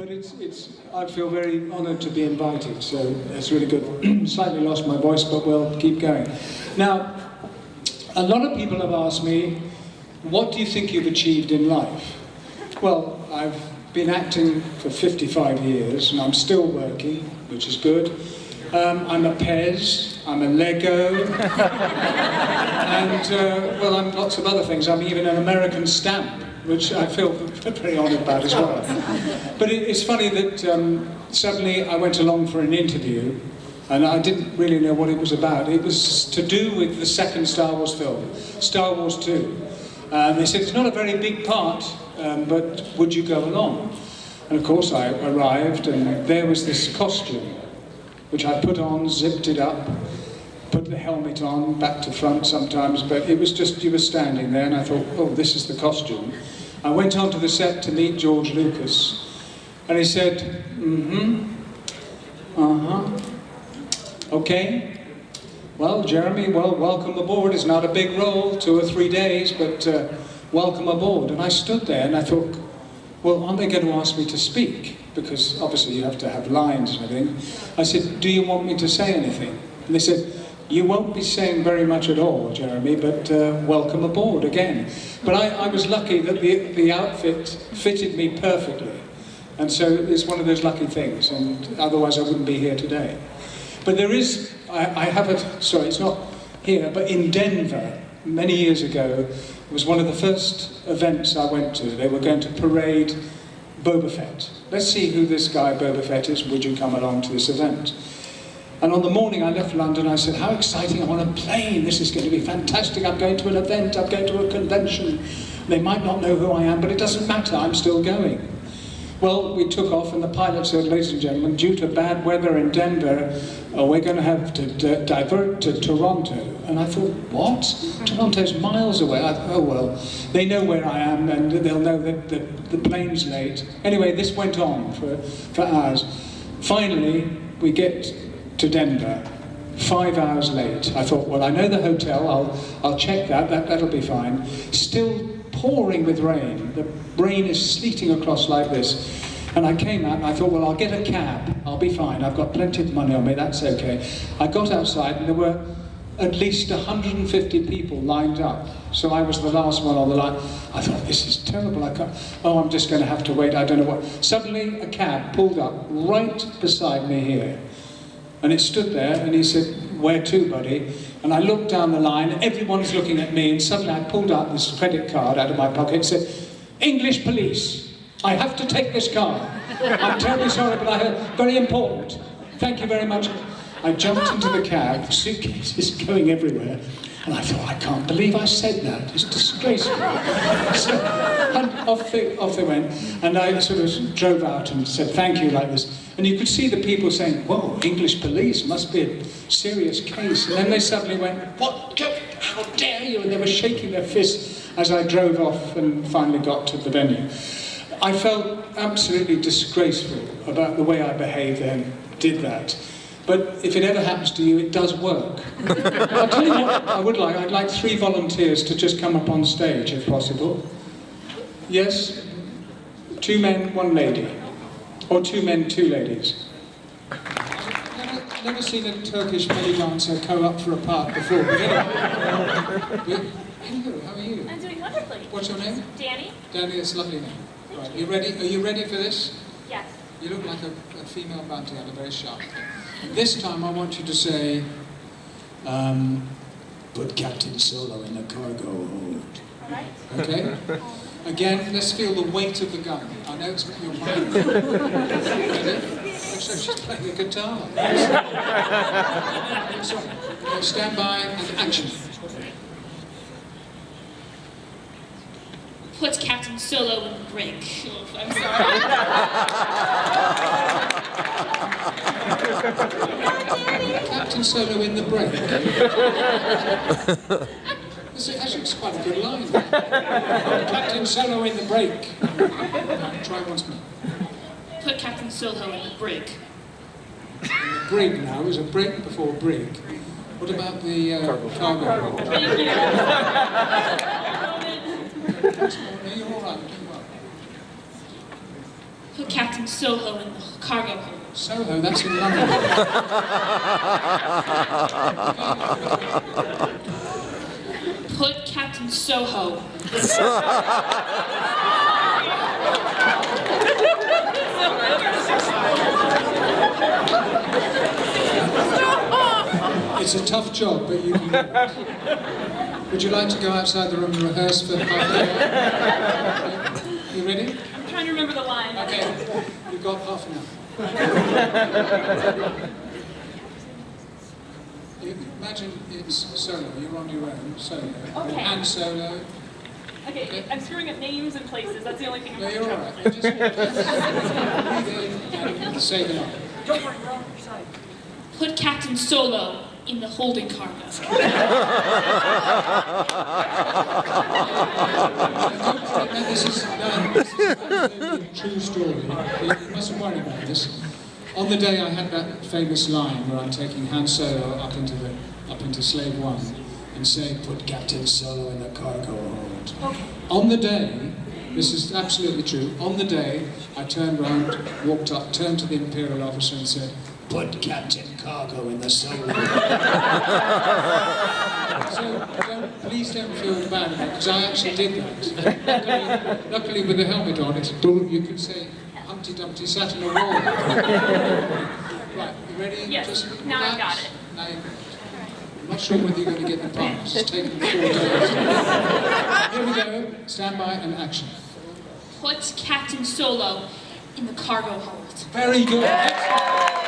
But I feel very honoured to be invited, so it's really good. Slightly lost my voice, but we'll keep going. Now, a lot of people have asked me, what do you think you've achieved in life? Well, I've been acting for 55 years, and I'm still working, which is good. I'm a Pez, I'm a Lego, and, well, I'm lots of other things. I'm even an American stamp, which I feel very honoured about as well. But it's funny that suddenly I went along for an interview, and I didn't really know what it was about. It was to do with the second Star Wars film, Star Wars 2. They said, it's not a very big part, but would you go along? And of course I arrived, and there was this costume, which I put on, zipped it up, put the helmet on, back to front sometimes, but it was just, you were standing there, and I thought, oh, this is the costume. I went onto the set to meet George Lucas, and he said, okay. Well, Jeremy, well, welcome aboard. It's not a big role, 2 or 3 days, but welcome aboard. And I stood there and I thought, well, aren't they going to ask me to speak? Because obviously you have to have lines and everything. I said, do you want me to say anything? And they said, you won't be saying very much at all, Jeremy, but welcome aboard again. But I was lucky that the outfit fitted me perfectly. And so it's one of those lucky things, and otherwise I wouldn't be here today. But there is, I have a, sorry, it's not here, but in Denver, many years ago, it was one of the first events I went to. They were going to parade Boba Fett. Let's see who this guy Boba Fett is, would you come along to this event? And on the morning I left London, I said, how exciting, I'm on a plane, this is going to be fantastic, I'm going to an event, I'm going to a convention. They might not know who I am, but it doesn't matter, I'm still going. Well, we took off and the pilot said, ladies and gentlemen, due to bad weather in Denver, we're going to have to divert to Toronto. And I thought, what? Toronto's miles away. Oh well, they know where I am and they'll know that the plane's late. Anyway, this went on for hours. Finally, we get to Denver, 5 hours late. I thought, well, I know the hotel, I'll check that'll be fine. Still pouring with rain. The rain is sleeting across like this. And I came out and I thought, well, I'll get a cab, I'll be fine, I've got plenty of money on me, that's okay. I got outside and there were at least 150 people lined up. So I was the last one on the line. I thought, this is terrible, I can't, oh, I'm just going to have to wait, I don't know what. Suddenly a cab pulled up right beside me here. And it stood there and he said, where to, buddy? And I looked down the line, everyone's looking at me, and suddenly I pulled out this credit card out of my pocket and said, English police, I have to take this car. I'm terribly sorry, but I heard, very important. Thank you very much. I jumped into the cab, suitcases going everywhere, and I thought, I can't believe I said that. It's disgraceful. So, and off they went, and I sort of drove out and said thank you like this. And you could see the people saying, whoa, English police, must be a serious case. And then they suddenly went, what, how dare you? And they were shaking their fists as I drove off and finally got to the venue. I felt absolutely disgraceful about the way I behaved then, did that. But if it ever happens to you, it does work. I'll tell you what I would like. I'd like 3 volunteers to just come up on stage, if possible. Yes? 2 men, 1 lady. Or 2 men, 2 ladies. I've never seen a Turkish belly dancer go up for a part before. But anyway. Hello, how are you? I'm doing wonderfully. What's your name? Danny. Danny, that's a lovely name. Right, you ready? Are you ready for this? Yes. You look like a female bounty hunter, very sharp. This time I want you to say, put Captain Solo in a cargo hold. All right. Okay? Again, let's feel the weight of the gun. I know it's your mind. Ready? So she's playing the guitar. Sorry. Okay, stand by and action. Put Captain Solo in the brig. I'm sorry. Captain Solo in the brig. Actually, it's quite a good line. Captain Solo in the brig. Try once more. Put Captain Solo in the brig. In the brig now, is a brig before brig. What about the cargo? Thank you. You're all right, do well. Put Captain Captain Soho in the cargo hold. Soho, that's in London. Put Captain Soho. It's a tough job, but you can do it. Would you like to go outside the room and rehearse for half an hour? You ready? I'm trying to remember the line. Okay, you've got half an hour. Imagine it's solo, you're on your own, solo. Okay. And solo. Okay, I'm screwing up names and places. That's the only thing I'm No, having you're trouble alright. with. Just breathe in and say the line. Don't worry, we're on your side. Put Captain Solo in the holding cargo. This is a true story. You mustn't worry about this. On the day I had that famous line where I'm taking Han Solo up into Slave One and saying, "Put Captain Solo in the cargo hold." Okay. On the day, this is absolutely true. On the day, I turned round, walked up, turned to the Imperial officer and said, "Put Captain Cargo in the Solo." So please don't feel bad about it, because I actually did that. Luckily with the helmet on, it's you could say Humpty Dumpty sat in a wall. Right, you ready? Yes, Just now I've relax. got it. Now you've got it. I'm not sure whether you're going to get the parts. It's taken 4 days. Here we go. Stand by and action. Put Captain Solo in the cargo hold. Very good. Excellent.